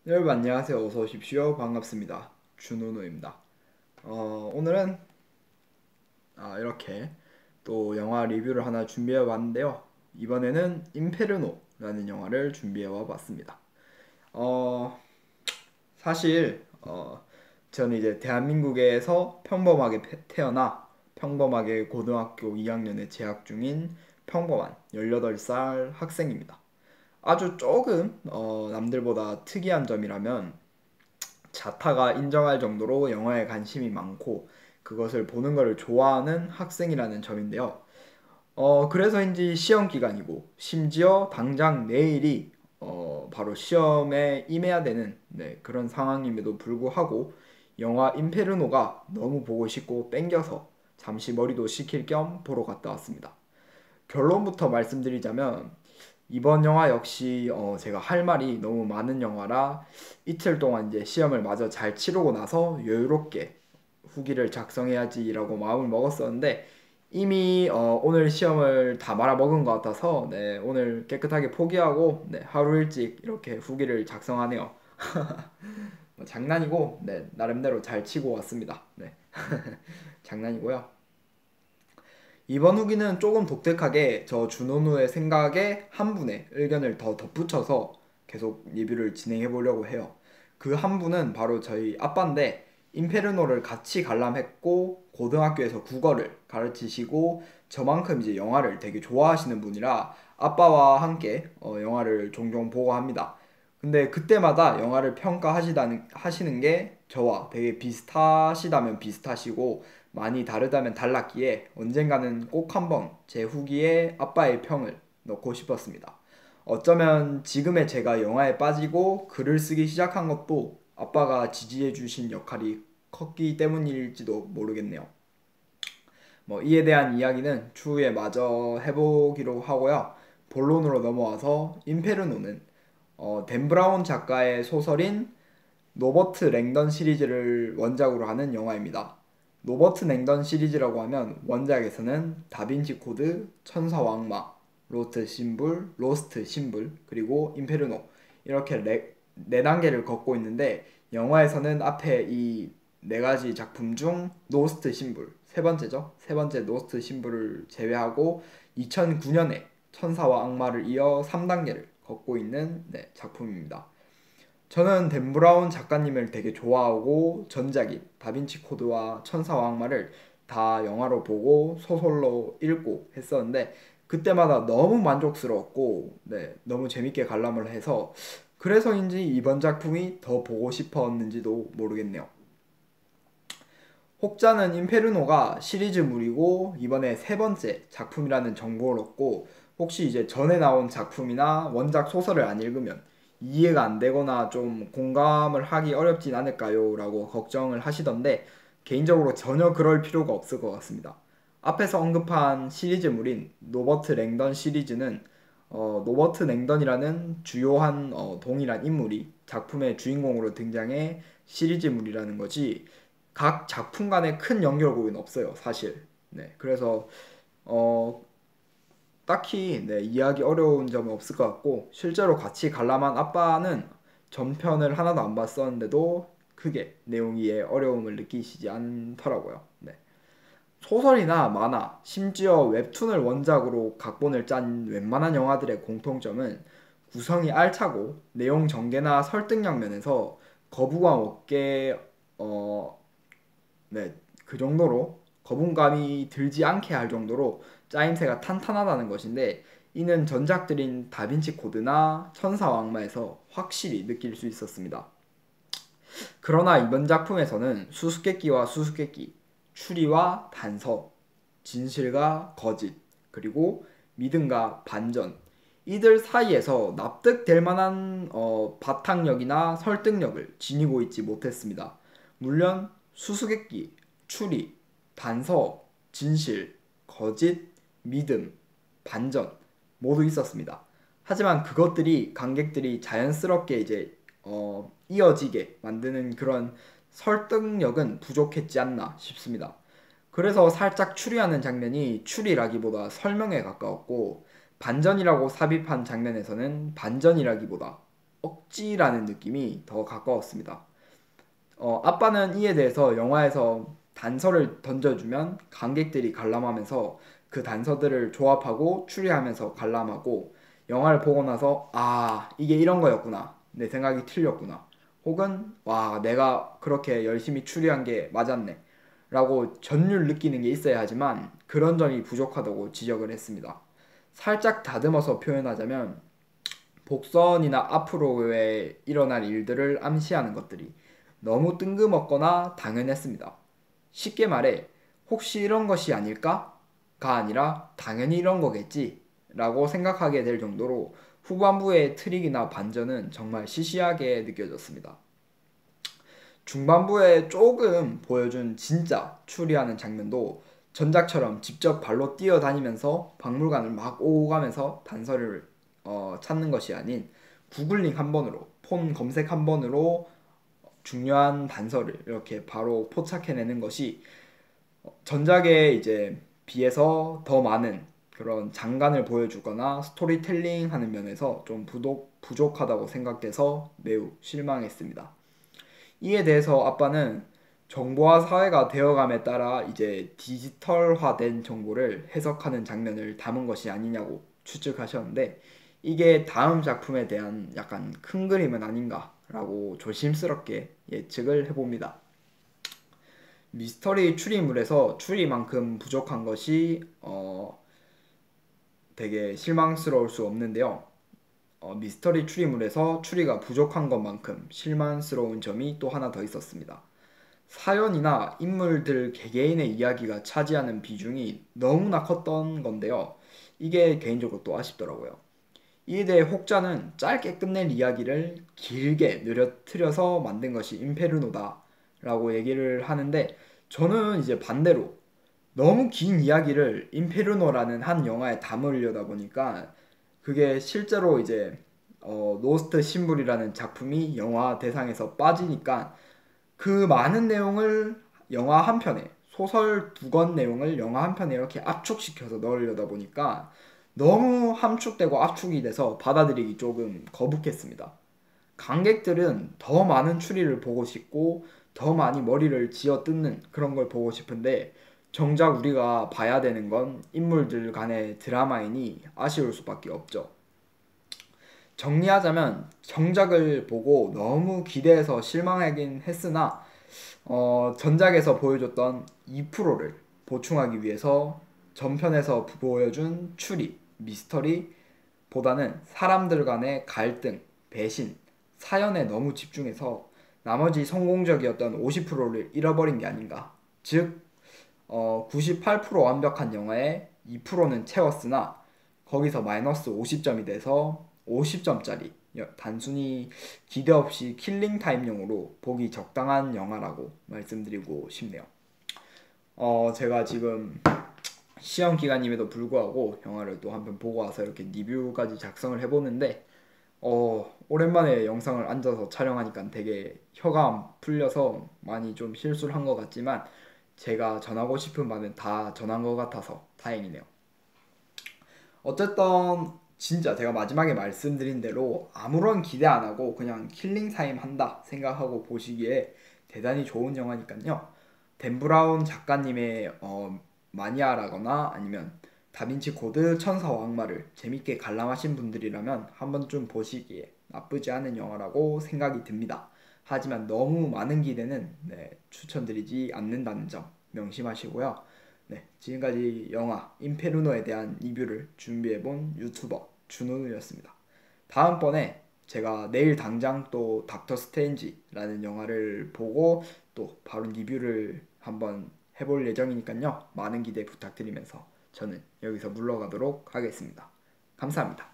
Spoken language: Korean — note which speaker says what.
Speaker 1: 여러분 안녕하세요. 어서 오십시오. 반갑습니다. 준호노입니다. 오늘은 이렇게 또 영화 리뷰를 하나 준비해 봤는데요. 이번에는 임페르노라는 영화를 준비해 와 봤습니다. 어, 사실 저는 이제 대한민국에서 평범하게 태어나 평범하게 고등학교 2학년에 재학 중인 평범한 18살 학생입니다. 아주 조금 남들보다 특이한 점이라면 자타가 인정할 정도로 영화에 관심이 많고 그것을 보는 것을 좋아하는 학생이라는 점인데요. 그래서인지 시험 기간이고 심지어 당장 내일이 바로 시험에 임해야 되는 그런 상황임에도 불구하고 영화 인페르노가 너무 보고 싶고 땡겨서 잠시 머리도 식힐 겸 보러 갔다 왔습니다. 결론부터 말씀드리자면 이번 영화 역시 제가 할 말이 너무 많은 영화라 이틀 동안 이제 시험을 마저 잘 치르고 나서 여유롭게 후기를 작성해야지라고 마음을 먹었었는데 이미 오늘 시험을 다 말아먹은 것 같아서 오늘 깨끗하게 포기하고 하루 일찍 이렇게 후기를 작성하네요. 뭐 장난이고 나름대로 잘 치고 왔습니다. 장난이고요. 이번 후기는 조금 독특하게 저 준호누의 생각에 한 분의 의견을 더 덧붙여서 계속 리뷰를 진행해 보려고 해요. 그 한 분은 바로 저희 아빠인데 임페르노를 같이 관람했고 고등학교에서 국어를 가르치시고 저만큼 이제 영화를 되게 좋아하시는 분이라 아빠와 함께 영화를 종종 보고 합니다. 근데 그때마다 영화를 하시는 게 저와 되게 비슷하시다면 비슷하시고 많이 다르다면 달랐기에 언젠가는 꼭 한번 제 후기에 아빠의 평을 넣고 싶었습니다. 어쩌면 지금의 제가 영화에 빠지고 글을 쓰기 시작한 것도 아빠가 지지해 주신 역할이 컸기 때문일지도 모르겠네요. 뭐 이에 대한 이야기는 추후에 마저 해보기로 하고요. 본론으로 넘어와서 임페르노는 댄 브라운 작가의 소설인 노버트 랭던 시리즈를 원작으로 하는 영화입니다. 노버트 랭던 시리즈라고 하면 원작에서는 다빈치 코드, 천사와 악마, 로스트 신불, 그리고 임페르노 이렇게 네 단계를 걷고 있는데 영화에서는 앞에 이 네 가지 작품 중 노스트 신불 세 번째죠. 세 번째 노스트 신불을 제외하고 2009년에 천사와 악마를 이어 3단계를 걷고 있는 작품입니다. 저는 댄 브라운 작가님을 되게 좋아하고 전작인 다빈치 코드와 천사와 악마를 다 영화로 보고 소설로 읽고 했었는데 그때마다 너무 만족스러웠고 너무 재밌게 관람을 해서 그래서인지 이번 작품이 더 보고 싶었는지도 모르겠네요. 혹자는 임페르노가 시리즈물이고 이번에 세 번째 작품이라는 정보를 얻고 혹시 이제 전에 나온 작품이나 원작 소설을 안 읽으면 이해가 안 되거나 좀 공감을 하기 어렵진 않을까요? 라고 걱정을 하시던데 개인적으로 전혀 그럴 필요가 없을 것 같습니다. 앞에서 언급한 시리즈물인 노버트 랭던 시리즈는 노버트 랭던이라는 주요한 동일한 인물이 작품의 주인공으로 등장해 시리즈물이라는 거지 각 작품 간에 큰 연결고리는 없어요, 사실. 그래서 어, 딱히 이해하기 어려운 점은 없을 것 같고 실제로 같이 관람한 아빠는 전편을 하나도 안 봤었는데도 크게 내용에 어려움을 느끼시지 않더라고요. 소설이나 만화, 심지어 웹툰을 원작으로 각본을 짠 웬만한 영화들의 공통점은 구성이 알차고 내용 전개나 설득력 면에서 거부감 없게 어, 그 정도로 거부감이 들지 않게 할 정도로 짜임새가 탄탄하다는 것인데 이는 전작들인 다빈치 코드나 천사와 악마에서 확실히 느낄 수 있었습니다. 그러나 이번 작품에서는 수수께끼와 수수께끼, 추리와 단서, 진실과 거짓, 그리고 믿음과 반전 이들 사이에서 납득될 만한 바탕력이나 설득력을 지니고 있지 못했습니다. 물론 수수께끼, 추리, 단서, 진실, 거짓, 믿음, 반전 모두 있었습니다. 하지만 그것들이 관객들이 자연스럽게 이제 이어지게 만드는 그런 설득력은 부족했지 않나 싶습니다. 그래서 살짝 추리하는 장면이 추리라기보다 설명에 가까웠고 반전이라고 삽입한 장면에서는 반전이라기보다 억지라는 느낌이 더 가까웠습니다. 아빠는 이에 대해서 영화에서 단서를 던져주면 관객들이 관람하면서 그 단서들을 조합하고 추리하면서 관람하고 영화를 보고 나서 아, 이게 이런 거였구나. 내 생각이 틀렸구나. 혹은 와, 내가 그렇게 열심히 추리한 게 맞았네. 라고 전율 느끼는 게 있어야 하지만 그런 점이 부족하다고 지적을 했습니다. 살짝 다듬어서 표현하자면 복선이나 앞으로의 일어날 일들을 암시하는 것들이 너무 뜬금없거나 당연했습니다. 쉽게 말해 혹시 이런 것이 아닐까? 가 아니라 당연히 이런 거겠지 라고 생각하게 될 정도로 후반부의 트릭이나 반전은 정말 시시하게 느껴졌습니다. 중반부에 조금 보여준 진짜 추리하는 장면도 전작처럼 직접 발로 뛰어다니면서 박물관을 막 오고 가면서 단서를 찾는 것이 아닌 구글링 한 번으로 폰 검색 한 번으로 중요한 단서를 이렇게 바로 포착해내는 것이 전작에 이제 비해서 더 많은 그런 장관을 보여주거나 스토리텔링 하는 면에서 좀 부족하다고 생각돼서 매우 실망했습니다. 이에 대해서 아빠는 정보화 사회가 되어감에 따라 이제 디지털화된 정보를 해석하는 장면을 담은 것이 아니냐고 추측하셨는데 이게 다음 작품에 대한 약간 큰 그림은 아닌가라고 조심스럽게 예측을 해봅니다. 미스터리 추리물에서 추리만큼 부족한 것이 되게 실망스러울 수 없는데요. 미스터리 추리물에서 추리가 부족한 것만큼 실망스러운 점이 또 하나 더 있었습니다. 사연이나 인물들 개개인의 이야기가 차지하는 비중이 너무나 컸던 건데요. 이게 개인적으로 또 아쉽더라고요. 이에 대해 혹자는 짧게 끝낼 이야기를 길게 늘어뜨려서 만든 것이 임페르노다 라고 얘기를 하는데 저는 이제 반대로 너무 긴 이야기를 임페르노라는 한 영화에 담으려다 보니까 그게 실제로 이제 노스트 신불이라는 작품이 영화 대상에서 빠지니까 그 많은 내용을 영화 한 편에 소설 2권 내용을 영화 한 편에 이렇게 압축시켜서 넣으려다 보니까 너무 함축되고 압축이 돼서 받아들이기 조금 거북했습니다. 관객들은 더 많은 추리를 보고 싶고 더 많이 머리를 쥐어 뜯는 그런 걸 보고 싶은데 정작 우리가 봐야 되는 건 인물들 간의 드라마이니 아쉬울 수밖에 없죠. 정리하자면 정작을 보고 너무 기대해서 실망하긴 했으나 전작에서 보여줬던 2%를 보충하기 위해서 전편에서 보여준 추리, 미스터리 보다는 사람들 간의 갈등, 배신, 사연에 너무 집중해서 나머지 성공적이었던 50%를 잃어버린 게 아닌가. 즉, 98% 완벽한 영화에 2%는 채웠으나 거기서 마이너스 50점이 돼서 50점짜리 단순히 기대 없이 킬링 타임용으로 보기 적당한 영화라고 말씀드리고 싶네요. 제가 지금 시험 기간임에도 불구하고 영화를 또 한 편 보고 와서 이렇게 리뷰까지 작성을 해보는데 오랜만에 영상을 앉아서 촬영하니까 되게 혀가 풀려서 많이 좀 실수를 한 것 같지만 제가 전하고 싶은 바는 다 전한 것 같아서 다행이네요. 어쨌든 진짜 제가 마지막에 말씀드린 대로 아무런 기대 안 하고 그냥 킬링 타임 한다 생각하고 보시기에 대단히 좋은 영화니까요. 댄 브라운 작가님의 마니아라거나 아니면 다빈치 코드 천사와 악마를 재밌게 관람하신 분들이라면 한 번쯤 보시기에 나쁘지 않은 영화라고 생각이 듭니다. 하지만 너무 많은 기대는 추천드리지 않는다는 점 명심하시고요. 네, 지금까지 영화 임페르노에 대한 리뷰를 준비해본 유튜버 준호였습니다. 다음번에 제가 내일 당장 또 닥터 스트레인지라는 영화를 보고 또 바로 리뷰를 한번 해볼 예정이니까요. 많은 기대 부탁드리면서 저는 여기서 물러가도록 하겠습니다. 감사합니다.